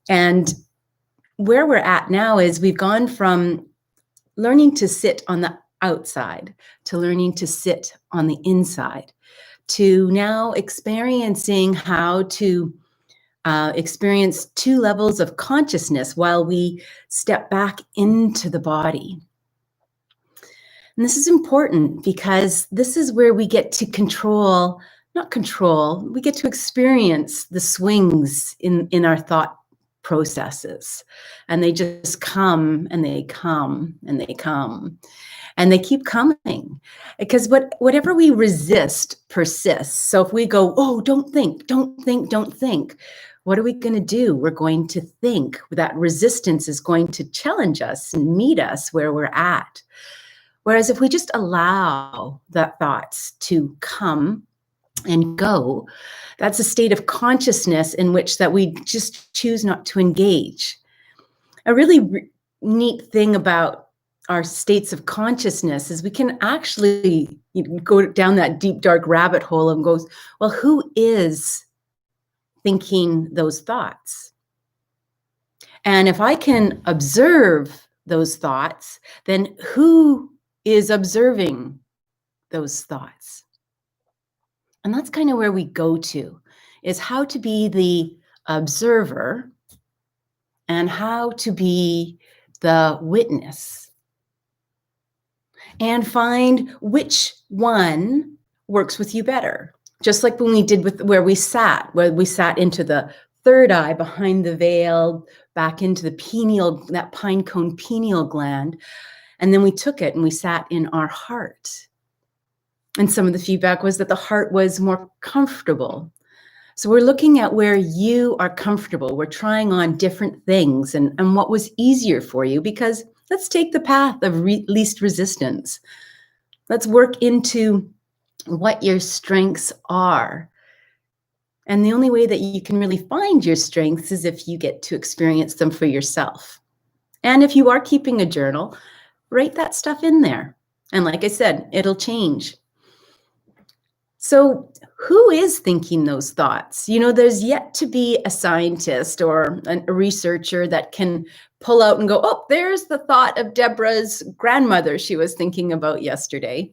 And where we're at now is we've gone from learning to sit on the outside to learning to sit on the inside, to now experiencing how to experience two levels of consciousness while we step back into the body. And this is important because this is where we get to we get to experience the swings in our thought processes. And they just come and they come and they come. And they keep coming because whatever we resist persists. So if we go, oh, don't think, don't think, don't think, what are we going to do? We're going to think. That resistance is going to challenge us and meet us where we're at. Whereas if we just allow the thoughts to come and go, that's a state of consciousness in which that we just choose not to engage. A really neat thing about our states of consciousness is we can actually go down that deep, dark rabbit hole and goes, well, who is thinking those thoughts? And if I can observe those thoughts, then who is observing those thoughts? And that's kind of where we go to, is how to be the observer and how to be the witness. And find which one works with you better. Just like when we did with where we sat into the third eye, behind the veil, back into the pineal, that pine cone pineal gland. And then we took it and we sat in our heart. And some of the feedback was that the heart was more comfortable. So we're looking at where you are comfortable. We're trying on different things and what was easier for you, because let's take the path of least resistance. Let's work into what your strengths are. And the only way that you can really find your strengths is if you get to experience them for yourself. And if you are keeping a journal, write that stuff in there. And like I said, it'll change. So who is thinking those thoughts? You know, there's yet to be a scientist or a researcher that can pull out and go, oh, there's the thought of Debra's grandmother she was thinking about yesterday.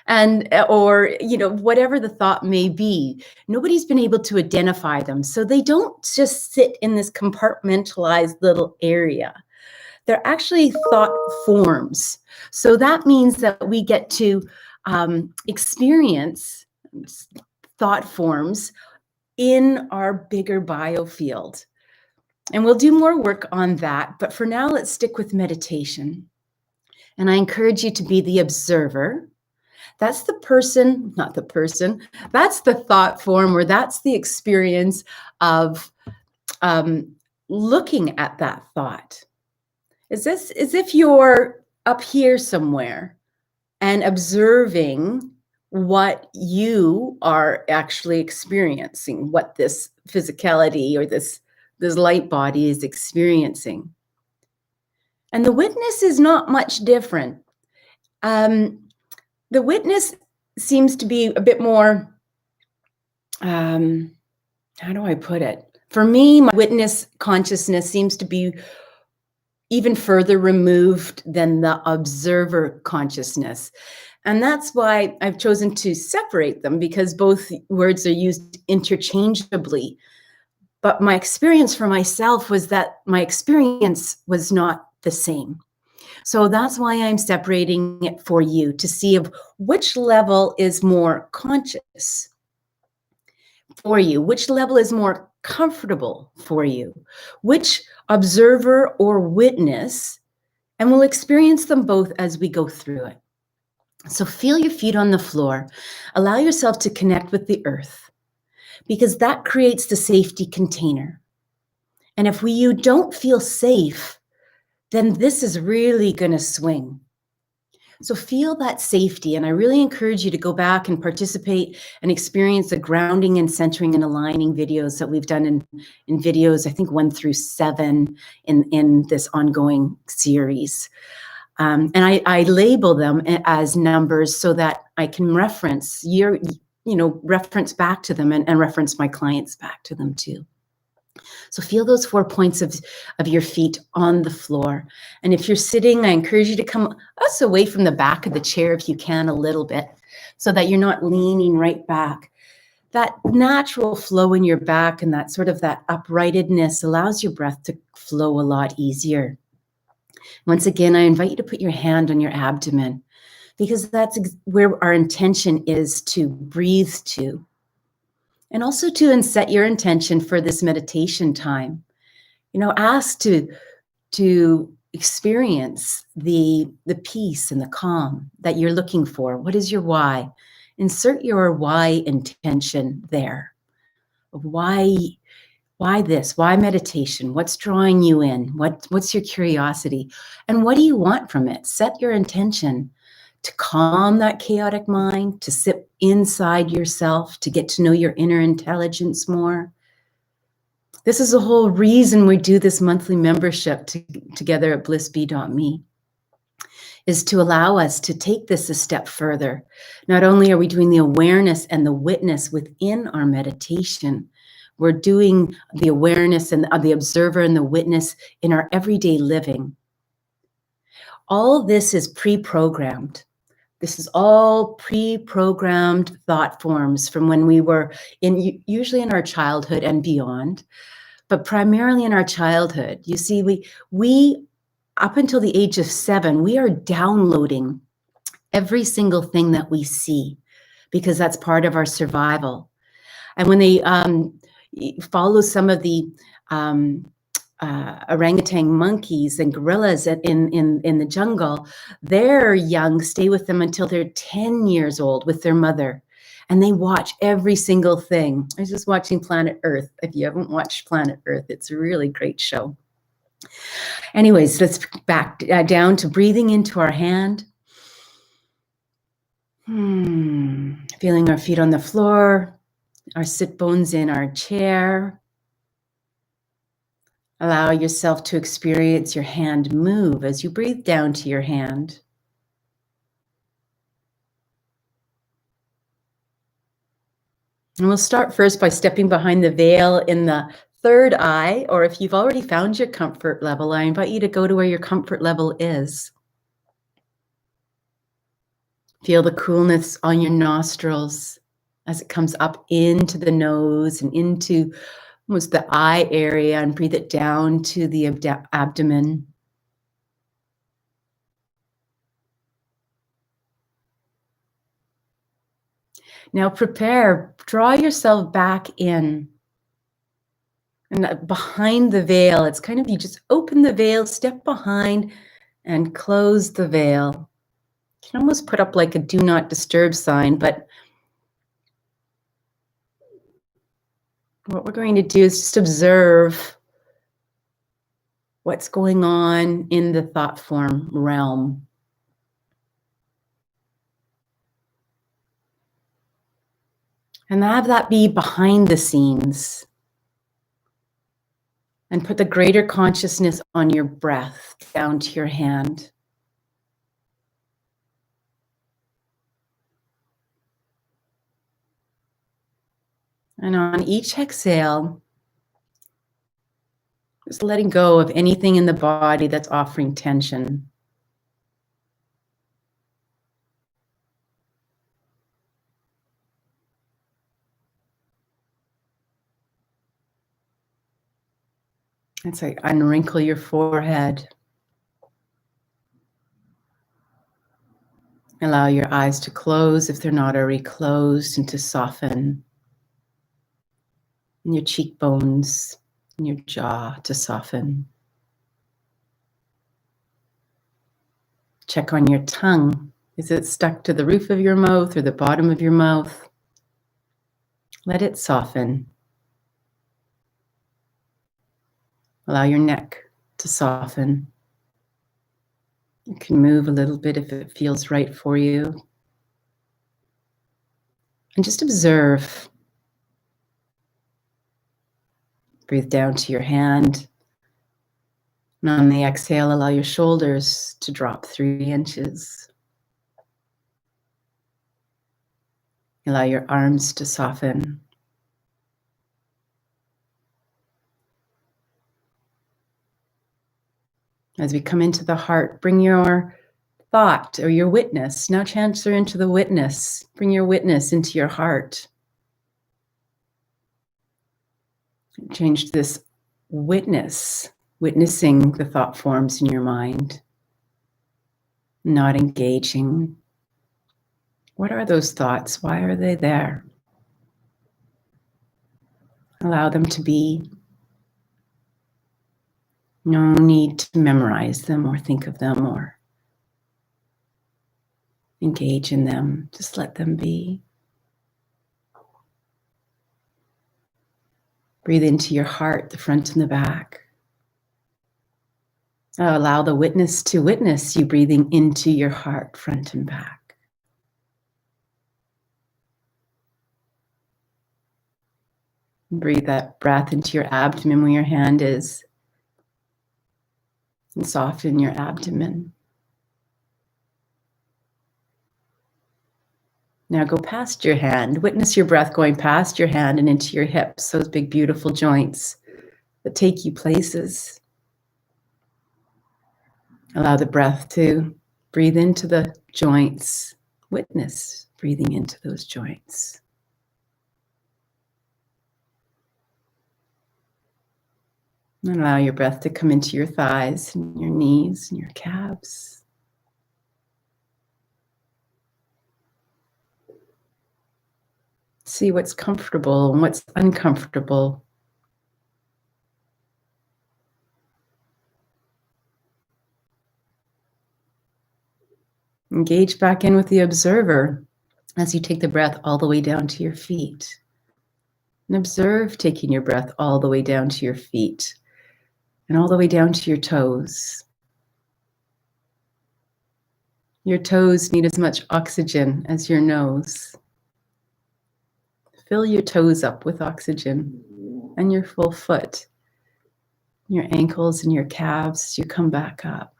And, or, you know, whatever the thought may be, nobody's been able to identify them. So they don't just sit in this compartmentalized little area. They're actually thought forms. So that means that we get to experience thought forms in our bigger biofield. And we'll do more work on that. But for now, let's stick with meditation. And I encourage you to be the observer. That's the person, not the person. That's the thought form, or that's the experience of looking at that thought. Is this as if you're up here somewhere and observing what you are actually experiencing, what this physicality or this light body is experiencing. And the witness is not much different. The witness seems to be a bit more, how do I put it? For me, my witness consciousness seems to be even further removed than the observer consciousness. And that's why I've chosen to separate them, because both words are used interchangeably. But my experience for myself was that my experience was not the same. So that's why I'm separating it for you, to see of which level is more conscious for you, which level is more comfortable for you, which observer or witness, and we'll experience them both as we go through it. So feel your feet on the floor. Allow yourself to connect with the earth, because that creates the safety container. And if you don't feel safe, then this is really going to swing. So feel that safety. And I really encourage you to go back and participate and experience the grounding and centering and aligning videos that we've done in videos, I think 1 through 7 in this ongoing series. And I label them as numbers so that I can reference reference back to them and reference my clients back to them too. So feel those 4 points of your feet on the floor. And if you're sitting, I encourage you to come us away from the back of the chair if you can a little bit, so that you're not leaning right back. That natural flow in your back and that sort of that uprightedness allows your breath to flow a lot easier. Once again, I invite you to put your hand on your abdomen, because that's where our intention is to breathe to. And also to set your intention for this meditation time. Ask to experience the peace and the calm that you're looking for. What is your why? Insert your why intention there. Why this? Why meditation? What's drawing you in? What's your curiosity? And what do you want from it? Set your intention to calm that chaotic mind, to sit inside yourself, to get to know your inner intelligence more. This is the whole reason we do this monthly membership together at blissbee.me, is to allow us to take this a step further. Not only are we doing the awareness and the witness within our meditation, we're doing the awareness and the observer and the witness in our everyday living. All this is pre-programmed. This is all pre-programmed thought forms from when we were usually in our childhood and beyond, but primarily in our childhood. You see, we up until the age of 7, we are downloading every single thing that we see, because that's part of our survival. And when they follow some of the orangutan monkeys and gorillas in the jungle, their young stay with them until they're 10 years old with their mother. And they watch every single thing. I was just watching Planet Earth. If you haven't watched Planet Earth, it's a really great show. Anyways, let's back down to breathing into our hand. Feeling our feet on the floor, our sit bones in our chair. Allow yourself to experience your hand move as you breathe down to your hand. And we'll start first by stepping behind the veil in the third eye, or if you've already found your comfort level, I invite you to go to where your comfort level is. Feel the coolness on your nostrils as it comes up into the nose and into almost the eye area, and breathe it down to the abdomen. Now draw yourself back in. And behind the veil, it's kind of, you just open the veil, step behind, and close the veil. You can almost put up like a do not disturb sign, but what we're going to do is just observe what's going on in the thought form realm. And have that be behind the scenes. And put the greater consciousness on your breath down to your hand. And on each exhale, just letting go of anything in the body that's offering tension. It's like unwrinkle your forehead. Allow your eyes to close if they're not already closed, and to soften. And your cheekbones and your jaw to soften. Check on your tongue. Is it stuck to the roof of your mouth or the bottom of your mouth? Let it soften. Allow your neck to soften. You can move a little bit if it feels right for you. And just observe. Breathe down to your hand. And on the exhale, allow your shoulders to drop 3 inches. Allow your arms to soften. As we come into the heart, bring your thought or your witness. Now transfer into the witness. Bring your witness into your heart. Change this witness, witnessing the thought forms in your mind, not engaging. What are those thoughts? Why are they there? Allow them to be. No need to memorize them or think of them or engage in them. Just let them be. Breathe into your heart, the front and the back. Allow the witness to witness you breathing into your heart, front and back. Breathe that breath into your abdomen where your hand is. And soften your abdomen. Now go past your hand. Witness your breath going past your hand and into your hips, those big, beautiful joints that take you places. Allow the breath to breathe into the joints. Witness breathing into those joints. And allow your breath to come into your thighs and your knees and your calves. See what's comfortable and what's uncomfortable. Engage back in with the observer as you take the breath all the way down to your feet. And observe taking your breath all the way down to your feet and all the way down to your toes. Your toes need as much oxygen as your nose. Fill your toes up with oxygen and your full foot, your ankles and your calves as you come back up.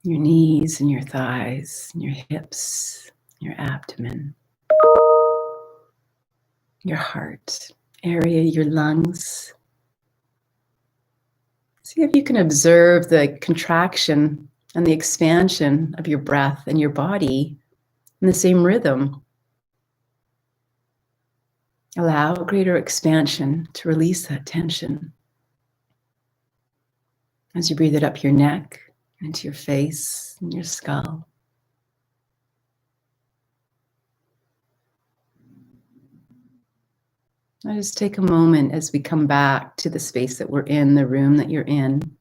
Your knees and your thighs and your hips, your abdomen, your heart area, your lungs. See if you can observe the contraction and the expansion of your breath and your body in the same rhythm. Allow greater expansion to release that tension. As you breathe it up your neck, into your face and your skull. Now just take a moment as we come back to the space that we're in, the room that you're in,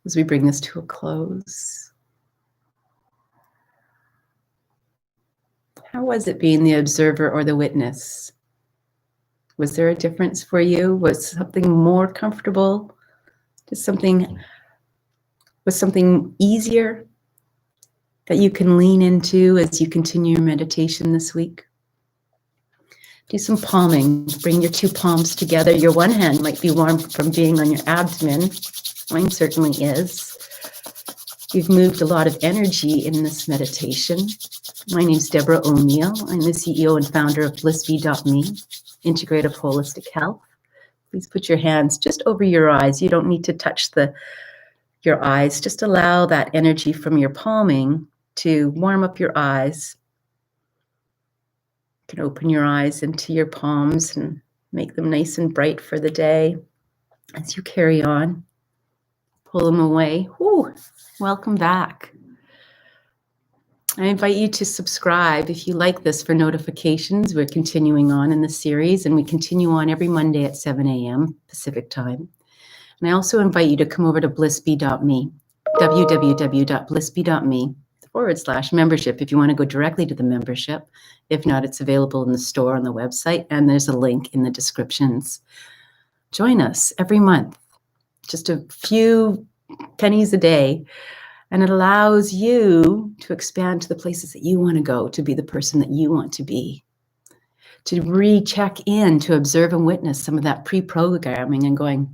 as we bring this to a close. How was it being the observer or the witness? Was there a difference for you? Was something more comfortable? Was something easier that you can lean into as you continue your meditation this week? Do some palming. Bring your two palms together. Your one hand might be warm from being on your abdomen. Mine certainly is. You've moved a lot of energy in this meditation. My name's Debra O'Neill. I'm the CEO and founder of blissbee.me, Integrative Holistic Health. Please put your hands just over your eyes. You don't need to touch your eyes. Just allow that energy from your palming to warm up your eyes. You can open your eyes into your palms and make them nice and bright for the day. As you carry on, pull them away. Whew. Welcome back. I invite you to subscribe if you like this for notifications. We're continuing on in the series, and we continue on every Monday at 7 a.m. Pacific time. And I also invite you to come over to blissbee.me, www.blissbee.me/membership if you want to go directly to the membership. If not, it's available in the store on the website, and there's a link in the descriptions. Join us every month, just a few pennies a day, and it allows you to expand to the places that you want to go, to be the person that you want to be, to recheck in, to observe and witness some of that pre-programming and going,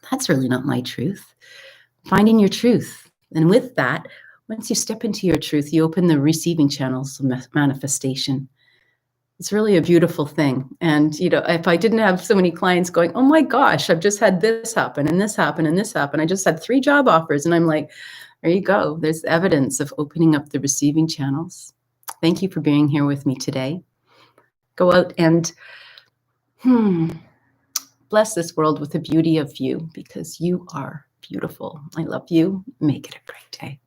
that's really not my truth. Finding your truth. And with that, once you step into your truth, you open the receiving channels of manifestation. It's really a beautiful thing. And, you know, if I didn't have so many clients going, oh my gosh, I've just had this happen and this happen and this happen. I just had 3 job offers. And I'm like, there you go. There's evidence of opening up the receiving channels. Thank you for being here with me today. Go out and bless this world with the beauty of you, because you are beautiful. I love you. Make it a great day.